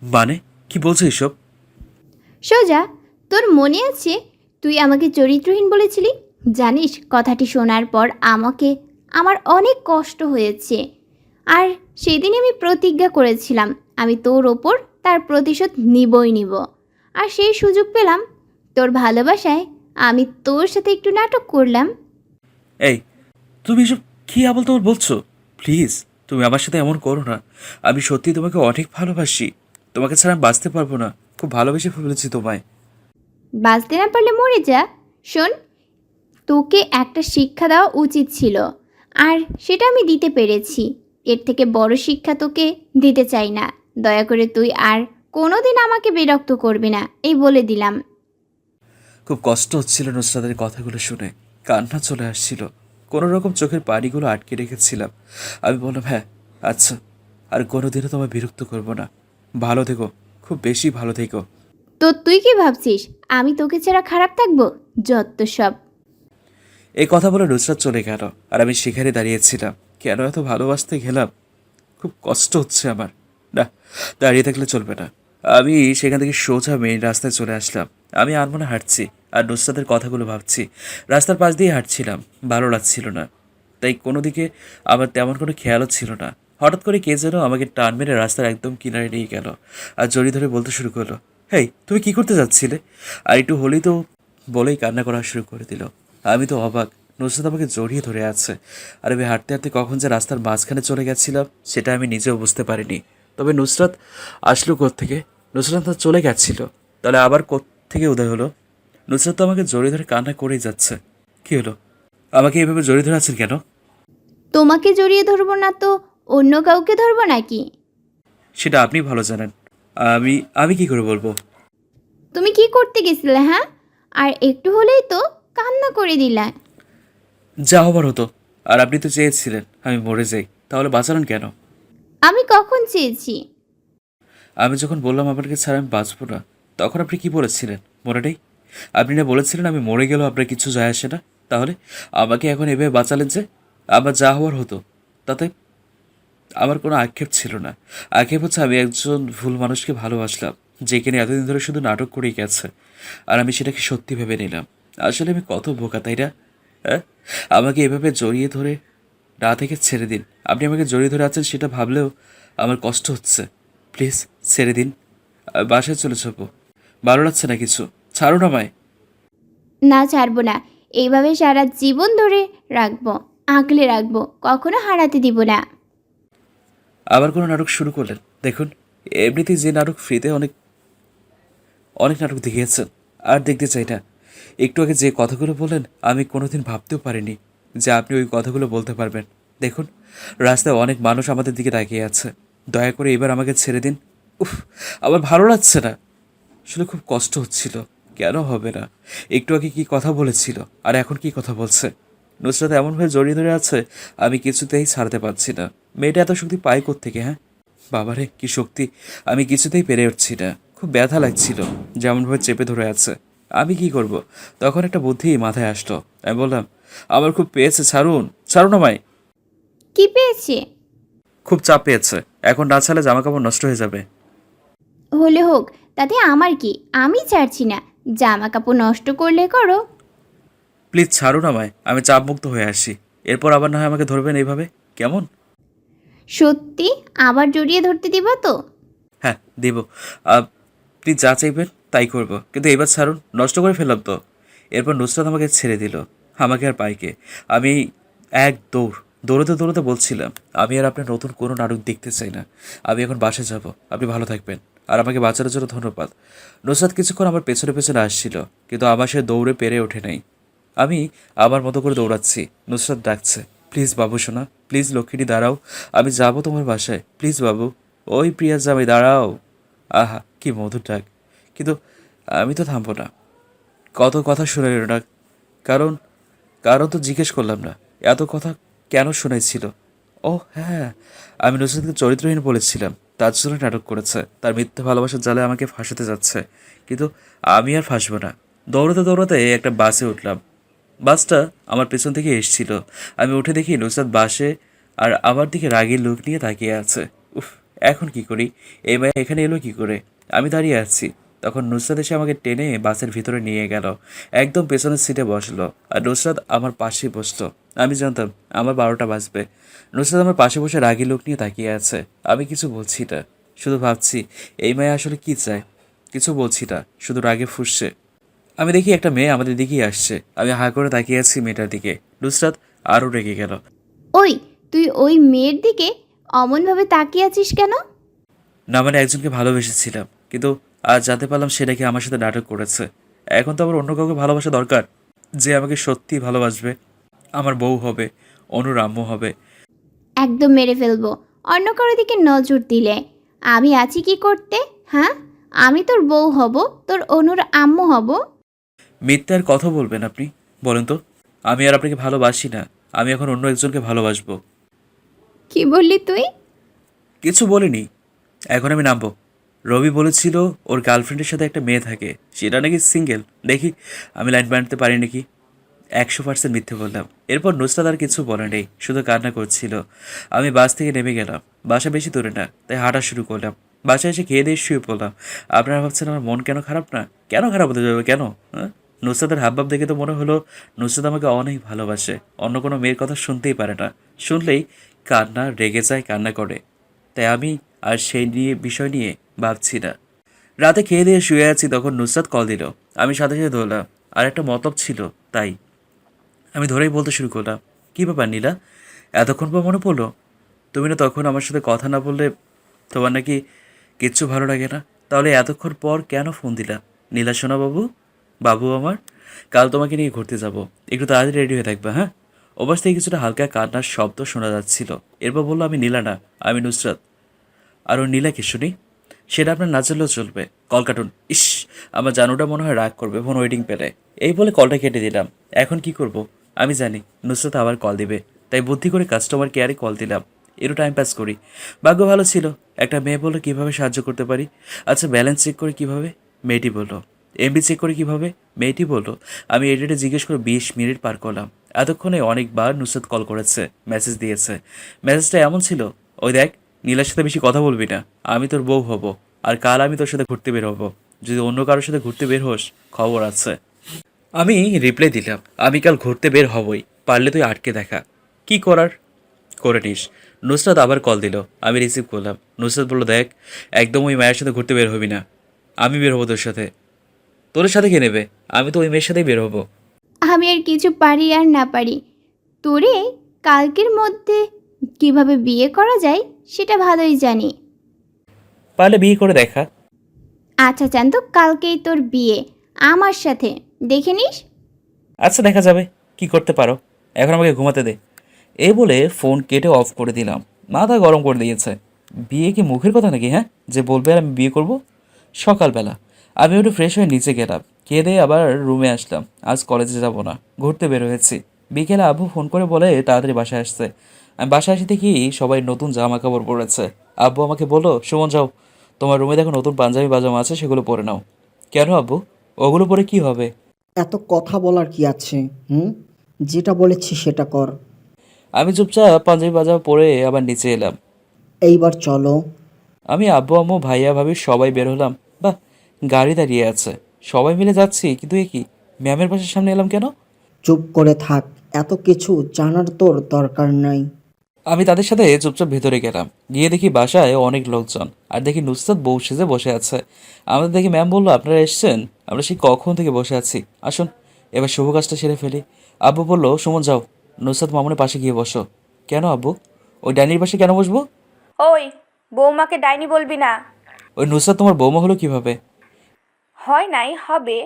মানে কি বলছো এসব? সোজা, তোর মনে আছে তুই আমাকে চরিত্রহীন বলেছিলি? জানিস, কথাটি শোনার পর আমার অনেক কষ্ট হয়েছে। আর সেদিন আমি প্রতিজ্ঞা করেছিলাম আমি তোর ওপর তার প্রতিশোধ নিবই নিব। আর সেই সুযোগ পেলাম, তোর ভালোবাসায় আমি তোর সাথে একটু নাটক করলাম। এই, তুমি এসব কি আবল তোমার বলছো? প্লিজ, তুমি আমার সাথে এমন করো না। আমি সত্যি তোমাকে অনেক ভালোবাসি, তোমাকে ছাড়া আমি বাঁচতে পারবো না। খুব ভালোবেসে ফেলেছি তোমায়। বাঁচতে না পারলে মরে যা। শোন, তোকে একটা শিক্ষা দেওয়া উচিত ছিল, আর সেটা আমি দিতে পেরেছি। এর থেকে বড় শিক্ষা তোকে দিতে চাই না। দয়া করে তুই আর কোনোদিন আমাকে বিরক্ত করবি না, এই বলে দিলাম। খুব কষ্ট হচ্ছিল নুসরাতের কথাগুলো শুনে, কান্না চলে আসছিল। কোনো রকম চোখের পানিগুলো আটকে রেখেছিলাম। আমি বললাম, হ্যাঁ আচ্ছা, আর কোনোদিনও তোমায় বিরক্ত করবো না। ভালো থেকো, খুব বেশি ভালো থেকো। তো তুই কি ভাবছিস আমি তোকে ছাড়া খারাপ থাকবো? যত সব। এই কথা বলে নুসরাত চলে গেল, আর আমি সেখানে দাঁড়িয়েছিলাম। কেন এত ভালোবাসতে গেলাম? খুব কষ্ট হচ্ছে আমার। না, দাঁড়িয়ে থাকলে চলবে না। আমি সেখান থেকে সোজা মেইন রাস্তায় চলে আসলাম। আমি আনমনে হাঁটছি আর নুসরাতের কথাগুলো ভাবছি। রাস্তার পাশ দিয়ে হাঁটছিলাম, ভালো লাগছিল না, তাই কোনো দিকে আমার তেমন কোনো খেয়ালও ছিল না। হঠাৎ করে কে যেন আমাকে টান মেরে রাস্তার একদম কিনারে নিয়ে গেল আর জড়িয়ে ধরে বলতে শুরু করলো, হেই তুমি কি করতে যাচ্ছিলে? আর একটু হলেই তো বলেই কান্না করা শুরু করে দিল। আমি তো অবাক, নুসরাত আমাকে জড়িয়ে ধরে আছে। আর আমি হাঁটতে হাঁটতে কখন যে রাস্তার মাঝখানে চলে গেছিলাম সেটা আমি নিজেও বুঝতে পারিনি। তবে নুসরাত আসলো কোত্থেকে? নুসরাত তো চলে গেছিল, তাহলে আবার কোত্থেকে উদয় হলো? নুসরাত তো আমাকে জড়িয়ে ধরে কান্না করেই যাচ্ছে। কি হলো? আমাকে এভাবে জড়িয়ে ধরে আছেন কেন? তোমাকে জড়িয়ে ধরবো না তো অন্য কাউকে ধরবো নাকি? সেটা আপনি ভালো জানেন। আমি আমি কি করে বলবো? তুমি কি করতে গেছিলে হ্যাঁ? আর একটু হলেই তো কান্না করে দিলে। যা হবার হতো। আর আপনি তো চেয়েছিলেন আমি মরে যাই, তাহলে বাঁচালেন কেন? আমি কখন চেয়েছি? আমি যখন বললাম আপনাকে ছাড়া আমি বাঁচবো না, তখন আপনি কি বলেছিলেন মনে নেই? আপনি না বলেছিলেন আমি মরে গেলেও আপনার কিছু যায় আসে না? তাহলে আমাকে এখন এভাবে বাঁচালেন যে? আমার যা হওয়ার হতো তাতে আমার কোনো আক্ষেপ ছিল না। আক্ষেপ হচ্ছে আমি একজন ভুল মানুষকে ভালোবাসলাম, যে কিনা এতদিন ধরে শুধু নাটক করেই গেছে, আর আমি সেটাকে সত্যি ভেবে নিলাম। আসলে আমি কত বোকা, তাই না? হ্যাঁ, আমাকে এভাবে জড়িয়ে ধরে না থেকে ছেড়ে দিন। আপনি আমাকে জড়িয়ে ধরে আছেন সেটা ভাবলেও আমার কষ্ট হচ্ছে। প্লিজ ছেড়ে দিন, আমি বাসায় চলে যাবো। ভালো লাগছে না কিছু, ছাড়ুন আমায়। না, ছাড়বো না। এইভাবে সারা জীবন ধরে রাখবো, আঁকলে রাখবো, কখনো হারাতে দিব না। আবার কোনো নাটক শুরু করলেন? দেখুন, এমনিতেই যে নাটক ফ্রিতে অনেক অনেক নাটক দেখিয়েছেন, আর দেখতে চাই না। একটু আগে যে কথাগুলো বললেন আমি কোনোদিন ভাবতেও পারিনি যে আপনি ওই কথাগুলো বলতে পারবেন। দেখুন, রাস্তায় অনেক মানুষ আমাদের দিকে তাকিয়ে আছে। দয়া করে এবার আমাকে ছেড়ে দিন। উফ, আমার ভালো লাগছে না, আসলে খুব কষ্ট হচ্ছিল। কেন হবে না? একটু আগে কি কথা বলেছিল আর এখন কি কথা বলছে। নুসরাত এমনভাবে জড়িয়ে ধরে আছে, আমি কিছুতেই ছাড়তে পারছি না। মেয়েটা এত শক্তি পায় কোত্থেকে? হ্যাঁ, বাবারে কি শক্তি! আমি কিছুতেই পেরে উঠছি না, খুব ব্যথা লাগছিল যেমনভাবে চেপে ধরে আছে। আমি কি করব? তখন একটা বুদ্ধি মাথায় আসলো। আমি বললাম, আমার খুব পেয়েছে, ছাড়ুন, ছাড়ুন আমায়। কি পেয়েছে? খুব চাপ পেয়েছে, এখন না ছাড়লে জামা কাপড় নষ্ট হয়ে যাবে। হলে হোক, তাতে আমার কি? আমি ছাড়ছি না। জামা কাপড় নষ্ট করলে করো। প্লিজ ছাড়ুন আমায়, আমি চাপমুক্ত হয়ে আসি। এরপর আবার না হয় আমাকে ধরবেন এইভাবে, কেমন? সত্যি আবার জড়িয়ে ধরতে দিবা তো? হ্যাঁ, দিব। আপনি যা চাইবেন তাই করব, কিন্তু এবার ছাড়ুন, নষ্ট করে ফেললাম তো। এরপর নুসরাত আমাকে ছেড়ে দিল, আমাকে আর পাইকে। আমি এক দৌড়তে দৌড়তে বলছিলাম, আমি আর আপনার নতুন কোনো নাটক দেখতে চাই না। আমি এখন বাসায় যাব, আপনি ভালো থাকবেন। আর আমাকে বাঁচানোর জন্য ধন্যবাদ। নুসরাত কিছুক্ষণ আমার পেছনে পেছনে আসছিল, কিন্তু আমার সে দৌড়ে পেরে ওঠে নাই। আমি আমার মতো করে দৌড়াচ্ছি, নুসরাত ডাকছে, প্লিজ বাবু সোনা, প্লিজ লক্ষ্মীটি দাঁড়াও, আমি যাব তোমার বাসায়, প্লিজ বাবু। ওই প্রিয়া জামাই দাঁড়াও। আহা কি মধুর ডাক! কিন্তু আমি তো থামবো না। কত কথা শুনে এলো না, কারণ কারণ তো জিজ্ঞেস করলাম না, এত কথা কেন শোনাইছিল। ও হ্যাঁ, আমি নুসরাতকে চরিত্রহীন বলেছিলাম, তার জন্য নাটক করেছে, তার মিথ্যে ভালোবাসার জালে আমাকে ফাঁসাতে যাচ্ছে। কিন্তু আমি আর ফাঁসবো না। দৌড়াতে দৌড়াতে একটা বাসে উঠলাম। বাসটা আমার পেছন থেকে এসছিল। আমি উঠে দেখি নুসরাত বাসে আর আমার দিকে রাগী লোক নিয়ে তাকিয়ে আছে। উফ, এখন কি করি? এই মেয়ে এখানে এলো কি করে? আমি দাঁড়িয়ে আছি। তখন নুসরাত এসে আমাকে টেনে বাসের ভিতরে নিয়ে গেল, একদম পেছনের সিটে বসলো। আর নুসরাত আমার পাশেই বসলো। আমি জানতাম আমার 12টা বাজবে। নুসরাত আমার পাশে বসে রাগী লোক নিয়ে তাকিয়ে আছে। আমি কিছু বলছি না, শুধু ভাবছি এই মেয়ে আসলে কি চায়। কিছু বলছি না, শুধু রাগে ফুঁসছে। আমি দেখি একটা মেয়ে আমাদের দিকেই আসছে। আমি হাঁ করে তাকিয়ে আছি মেয়েটার দিকে। নুসরাত আরও রেগে গেল। ওই, তুই ওই মেয়ের দিকে অমনভাবে তাকিয়ে আছিস কেন? না মানে একজনকে ভালোবেসেছিলাম, কিন্তু আজ জানতে পারলাম সে নাকি আমার সাথে নাটক করেছে। এখন তো আবার অন্য কাউকে ভালোবাসা দরকার, যে আমাকে সত্যিই ভালোবাসবে, আমার বউ হবে, অনুর আম্মু হবে। একদম মেরে ফেলবো অন্য কারো দিকে নজর দিলে। আমি আছি কি করতে? হ্যাঁ, আমি তোর বউ হব, তোর অনুর আম্মু হব। মিথ্যার কথা বলবেন আপনি? বলেন তো, আমি আর আপনাকে ভালোবাসি না, আমি এখন অন্য একজনকে ভালোবাসবো। কি বললি তুই? কিছু বলিনি। এখন আমি নামবো। রবি বলেছিল ওর গার্লফ্রেন্ডের সাথে একটা মেয়ে থাকে, সেটা নাকি সিঙ্গেল। দেখি আমি লাইন বানাতে পারি নাকি। 100% মিথ্যে বললাম। এরপর নুসরাত আর কিছু বলে নেই, শুধু কান্না করছিল। আমি বাস থেকে নেমে গেলাম। বাসা বেশি দূরে না, তাই হাঁটা শুরু করলাম। বাসায় এসে খেয়ে দিয়ে শুয়ে পড়লাম। আপনারা ভাবছেন আমার মন কেন খারাপ? না, কেন খারাপ হতে যাবে, কেন? হ্যাঁ, নুসরাতের হাবভাব দেখে তো মনে হলো নুসরাত আমাকে অনেক ভালোবাসে, অন্য কোনো মেয়ের কথা শুনতেই পারে না। শুনলেই কান্না, রেগে যায়, কান্না করে। তাই আমি আর সেই বিষয় নিয়ে ভাবছি না। রাতে খেয়ে দিয়ে শুয়ে আছি, তখন নুসরাত কল দিল। আমি সাথে সাথে ধরলাম। আর একটা মতলব ছিল তাই আমি ধরেই বলতে শুরু করলাম, কী ব্যাপার নীলা, এতক্ষণ পর মনে পড়লো? তুমি না তখন আমার সাথে কথা না বললে তোমার নাকি কিচ্ছু ভালো লাগে না, তাহলে এতক্ষণ পর কেন ফোন দিলা? নীলা সোনা বাবু, বাবু আমার, কাল তোমাকে নিয়ে ঘুরতে যাব, একটু তাড়াতাড়ি রেডি হয়ে থাকবে, হ্যাঁ? ওপাশ থেকে কিছুটা হালকা কান্নার শব্দ শোনা যাচ্ছিল। এরপর বললো, আমি নীলা না, আমি নুসরাত। আর ও নীলাকে শুনি, সেটা আপনার না চললেও চলবে। কল কাটুন। ইস, আমার জানুটা মনে হয় রাগ করবে ফোন ওয়েটিং পেলে। এই বলে কলটা কেটে দিলাম। এখন কি করব? আমি জানি নুসরাত আবার কল দিবে, তাই বুদ্ধি করে কাস্টমার কেয়ারে কল দিলাম। একটু টাইম পাস করি। ভাগ্য ভালো ছিল, একটা মেয়ে বললো কীভাবে সাহায্য করতে পারি। আচ্ছা, ব্যালেন্স চেক করে কীভাবে? মেয়েটি বললো। এমবি চেক করে কীভাবে? মেয়েটি বললো। আমি এডিটে জিজ্ঞেস করে 20 মিনিট পার করলাম। এতক্ষণে অনেকবার নুসরাত কল করেছে, মেসেজ দিয়েছে। মেসেজটা এমন ছিল, ওই দেখ, নীলার সাথে বেশি কথা বলবি না, আমি তোর বউ হব, আর কাল আমি তোর সাথে ঘুরতে বের হবো। যদি অন্য কারোর সাথে ঘুরতে বের হোস, খবর আছে। আমি রিপ্লাই দিলাম, আমি কাল ঘুরতে বের হবই, পারলে তুই আটকে দেখা। কি করার করে নিস। নুসরাত আবার কল দিল, আমি রিসিভ করলাম। নুসরাত বলল, দেখ একদম ওই মায়ের সাথে ঘুরতে বের হবি না। আমি বের হবো তোর সাথে। তোর সাথে কে নেবে? আমি তো ওই মেয়ের সাথেই বের হবো। আমি আর কিছু পারি আর না পারি, তোরে কালকের মধ্যে কিভাবে বিয়ে করা যায় সেটা ভালোই জানি। পারলে বিয়ে করে দেখা। আচ্ছা চান তো, কালকেই তোর বিয়ে আমার সাথে, দেখে নিস। আচ্ছা দেখা যাবে, কি করতে পারো। এখন আমাকে ঘুমাতে দে। এই বলে ফোন কেটে অফ করে দিলাম। মাথা গরম করে দিয়েছে। বিয়ে কি মুখের কথা নাকি, হ্যাঁ, যে বলবে আর আমি বিয়ে করব? সকালবেলা আমি একটু ফ্রেশ হয়ে নিচে গেলাম, খেয়ে দিয়ে আবার রুমে আসলাম। আজ কলেজে যাব না, ঘুরতে বের হয়েছি। বিকেলে আব্বু ফোন করে বলে তাড়াতাড়ি বাসায় আসছে। আমি বাসায় এসে দেখি সবাই নতুন জামা কাপড় পরেছে। আব্বু আমাকে বললো, সুমন যাও, তোমার রুমে দেখো নতুন পাঞ্জাবি পাজামা আছে, সেগুলো পরে নাও। কেন আব্বু? ওগুলো পরে কি হবে? এত কথা বলার কি আছে? যেটা বলেছি সেটা কর। আমি চুপচাপ পাঞ্জাবি পাজামা পরে আবার নিচে এলাম। এইবার চলো। আমি আব্বু আম্মু ভাইয়া ভাবি সবাই বের হলাম। বাহ, গাড়ি দাঁড়িয়ে আছে, সবাই মিলে যাচ্ছি। কিন্তু এ কি, ম্যামের বাসার সামনে এলাম কেন? চুপ করে থাক, এত কিছু জানার তোর দরকার নাই। আমি তাদের সাথে চুপচাপ ভেতরে গেলাম। গিয়ে দেখি বাসায় অনেক লোকজন, আর দেখি নুসরাত বউ সেজে বসে আছে। আমাদের দেখি ম্যাম বললো, আপনারা এসছেন? আমরা সেই কখন থেকে বসে আছি, আসুন এবার শুভ কাজটা সেরে ফেলি। আব্বু বললো, সুমন যাও, নুসরাত মামুনের পাশে গিয়ে বসো। কেন আব্বু? ওই ডাইনির পাশে কেন বসবো? ওই, বৌমাকে ডাইনি বলবি না। ওই নুসরাত তোমার বৌমা হলো কিভাবে? হয় নাই, হবে।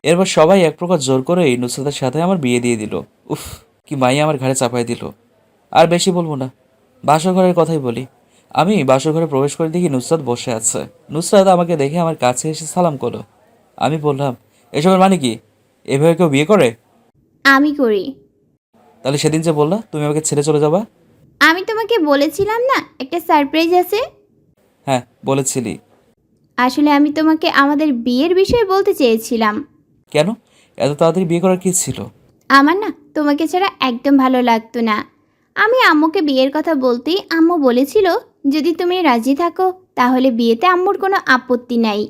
এরপর সবাই এক প্রকার জোর করে নুসরাতের সাথে আমার বিয়ে দিয়ে দিল। উফ, কি মাইয়া আমার ঘাড়ে চাপাই দিল। আর বেশি বলবো না, বাসর ঘরের কথাই বলি। আমি বাসর ঘরে প্রবেশ করে দেখি নুসরাত বসে আছে। নুসরাত আমাকে দেখে আমার কাছে এসে সালাম করলো। আমি বললাম, এসবের মানে কি? এভাবে কেউ বিয়ে করে? আমি করি। তাহলে সেদিন যে বললা তুমি আমাকে ছেড়ে চলে যাবা। আমি তোমাকে বলেছিলাম না একটা সারপ্রাইজ আছে। হ্যাঁ বলেছিলি। আসলে আমি তোমাকে আমাদের বিয়ের বিষয়ে বলতে চেয়েছিলাম। কেন এত তাড়াতাড়ি বিয়ে করার কি ছিল? আমার না তোমাকে ছাড়া একদম ভালো লাগতো না। আমি আম্মুকে বিয়ের কথা বলতেই আম্মু বলেছিল, যদি তুমি রাজি থাকো তাহলে বিয়েতে আম্মুর কোনো আপত্তি নাই।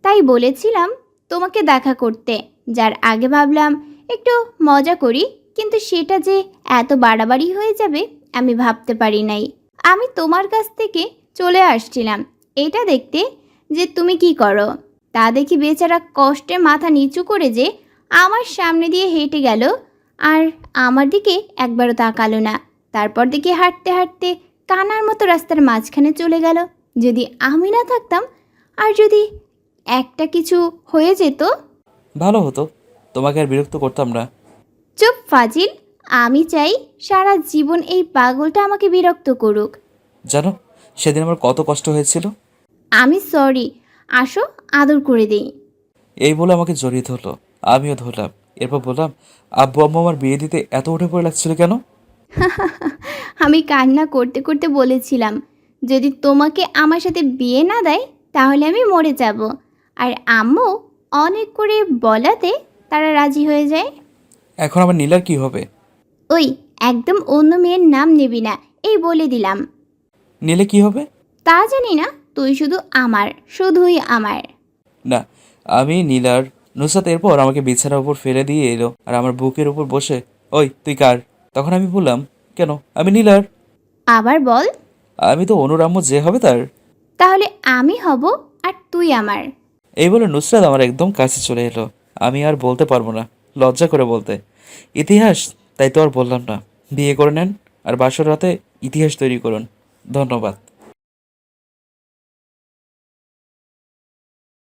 তাই বলেছিলাম তোমাকে দেখা করতে, যার আগে ভাবলাম একটু মজা করি, কিন্তু সেটা যে এত বাড়াবাড়ি হয়ে যাবে আমি ভাবতে পারি নাই। আমি তোমার কাছ থেকে চলে আসছিলাম এটা দেখতে যে তুমি কি করো। তা দেখি বেচারা কষ্টে মাথা নিচু করে যে আমার সামনে দিয়ে হেঁটে গেল, আর আমার দিকে একবারও তাকালো না। তারপর দেখি হাঁটতে হাঁটতে কানার মতো রাস্তার মাঝখানে চলে গেল। যদি আমি না থাকতাম আর যদি একটা কিছু হয়ে যেত। ভালো হতো, তোমাকে আর বিরক্ত করতাম না। চুপ ফাজিল, আমি চাই সারা জীবন এই পাগলটা আমাকে বিরক্ত করুক। জানো সেদিন আমার কত কষ্ট হয়েছিল। আমি সরি, আসো আদর করে দেই। এই বলে আমাকে জড়িয়ে ধরলো, আমিও ধরলাম। এরপর বললাম, আব্বু আম্মু আমার বিয়ে দিতে এত উঠে পড়ে লাগছিল কেন? আমি কান্না করতে করতে বলেছিলাম, যদি তোমাকে আমার সাথে বিয়ে না দেয় তাহলে আমি মরে যাব। আর আম্মু অনেক করে বলাতে তারা রাজি হয়ে যায়। এখন আমার নীলার কি হবে? ওই, একদম অন্য মেয়ের নাম নেবি না, এই বলে দিলাম। নীলে কি হবে? তা জানি না, তুই শুধু আমার, শুধুই আমার। না, আমি নীলার। নুসরাত এরপর আমাকে বিছানার উপর ফেলে দিয়ে এলো আর আমার বুকের উপর বসে, ওই তুই কার? তখন আমি বললাম, কেন আমি নীলার। আবার বল। আমি তো অনুর আম্মু, যে হবে তার। তাহলে আমি হব আর তুই আমার। এই বলে নুসরাত আমার একদম কাছে চলে এলো। আমি আর বলতে পারবো না, লজ্জা করে বলতে। ইতিহাস, তাই তো আর বললাম না। বিয়ে করে নেন আর বাসর রাতে ইতিহাস তৈরি করুন। ধন্যবাদ।